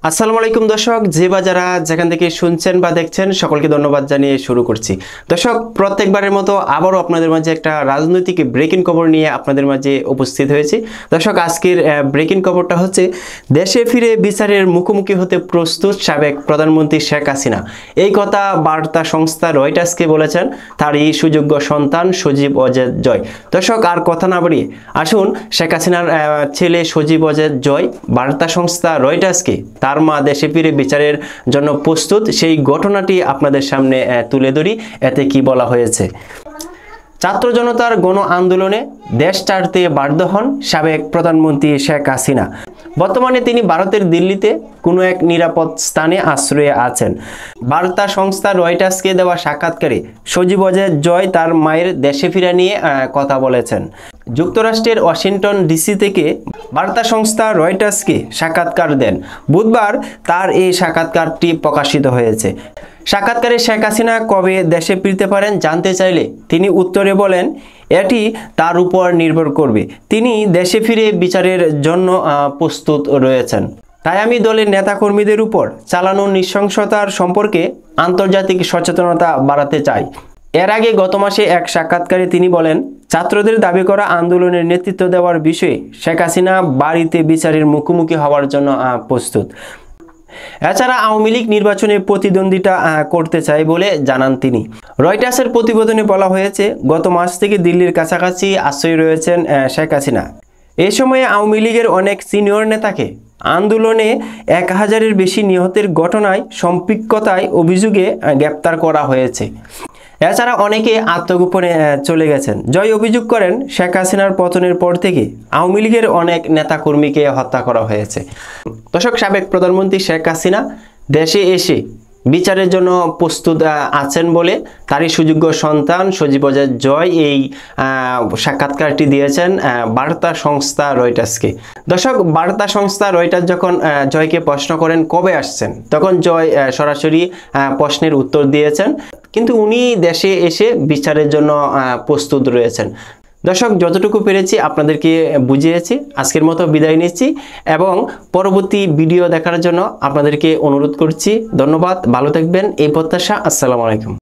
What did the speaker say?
আসসালামু আলাইকুম দর্শক, যে বা যারা যেখান থেকে শুনছেন বা দেখছেন সকলকে ধন্যবাদ জানিয়ে শুরু করছি। দর্শক, প্রত্যেকবারের মতো আবারও আপনাদের মাঝে একটা রাজনৈতিক ব্রেকিং খবর নিয়ে আপনাদের মাঝে উপস্থিত হয়েছি। দর্শক, আজকের ব্রেকিং খবরটা হচ্ছে দেশে ফিরে বিচারের মুখোমুখি হতে প্রস্তুত সাবেক প্রধানমন্ত্রী শেখ হাসিনা। এই কথা বার্তা সংস্থা রয়টার্সকে বলেছেন তারই সুযোগ্য সন্তান সজীব ওয়াজেদ জয়। দর্শক, আর কথা না বাড়িয়ে আসুন শেখ হাসিনার ছেলে সজীব ওয়াজেদ জয় বার্তা সংস্থা রয়টার্সকে তার মা দেশে ফিরে বিচারের জন্য প্রস্তুত সেই ঘটনাটি আপনাদের সামনে তুলে ধরি। এতে কি বলা হয়েছে? ছাত্র জনতার গণ আন্দোলনে দেশ ছাড়তে বাধ্য হন সাবেক প্রধানমন্ত্রী শেখ হাসিনা। বর্তমানে তিনি ভারতের দিল্লিতে কোনো এক নিরাপদ স্থানে আশ্রয়ে আছেন। বার্তা সংস্থা রয়টার্সকে দেওয়া সাক্ষাৎকারে সজীব ওয়াজেদ জয় তার মায়ের দেশে ফিরা নিয়ে কথা বলেছেন। যুক্তরাষ্ট্রের ওয়াশিংটন ডিসি থেকে বার্তা সংস্থা রয়টার্সকে সাক্ষাৎকার দেন। বুধবার তার এই সাক্ষাৎকারটি প্রকাশিত হয়েছে। সাক্ষাৎকারে শেখ হাসিনা কবে দেশে ফিরতে পারেন জানতে চাইলে তিনি উত্তরে বলেন, এটি তার উপর নির্ভর করবে। তিনি দেশে ফিরে বিচারের জন্য প্রস্তুত রয়েছেন। তাই আমি দলের নেতাকর্মীদের উপর চালানো নৃশংসতার সম্পর্কে আন্তর্জাতিক সচেতনতা বাড়াতে চাই। এর আগে গত মাসে এক সাক্ষাৎকারে তিনি বলেন, ছাত্রদের দাবি করা আন্দোলনের নেতৃত্ব দেওয়ার বিষয়ে শেখ হাসিনা বাড়িতে বিচারের মুখোমুখি হওয়ার জন্য প্রস্তুত। এছাড়া আওয়ামী লীগ নির্বাচনে প্রতিদ্বন্দ্বিতা করতে চায় বলে জানান তিনি। রয়টার্সের প্রতিবেদনে বলা হয়েছে, গত মাস থেকে দিল্লির কাছাকাছি আশ্রয় রয়েছেন শেখ হাসিনা। এই সময়ে আওয়ামী লীগের অনেক সিনিয়র নেতাকে আন্দোলনে 1000-এর বেশি নিহতের ঘটনায় সম্পৃক্ততায় অভিযোগে গ্রেপ্তার করা হয়েছে। এছাড়া অনেকে আত্মগোপনে চলে গেছেন। জয় অভিযোগ করেন, শেখ হাসিনার পতনের পর থেকে আওয়ামী লীগের অনেক নেতাকর্মীকে হত্যা করা হয়েছে। দর্শক, সাবেক প্রধানমন্ত্রী শেখ হাসিনা দেশে এসে বিচারের জন্য প্রস্তুত আছেন বলে তারই সুযোগ্য সন্তান সজীব ওয়াজেদ জয় এই সাক্ষাৎকারটি দিয়েছেন বার্তা সংস্থা রয়টার্সকে। দর্শক, বার্তা সংস্থা রয়টার্স যখন জয়কে প্রশ্ন করেন কবে আসছেন, তখন জয় সরাসরি প্রশ্নের উত্তর দিয়েছেন, কিন্তু উনি দেশে এসে বিচারের জন্য প্রস্তুত রয়েছেন। দর্শক, যতটুকু পেরেছি আপনাদেরকে বুঝিয়েছি। আজকের মতো বিদায় নিচ্ছি এবং পরবর্তী ভিডিও দেখার জন্য আপনাদেরকে অনুরোধ করছি। ধন্যবাদ, ভালো থাকবেন এই প্রত্যাশা। আসসালামু আলাইকুম।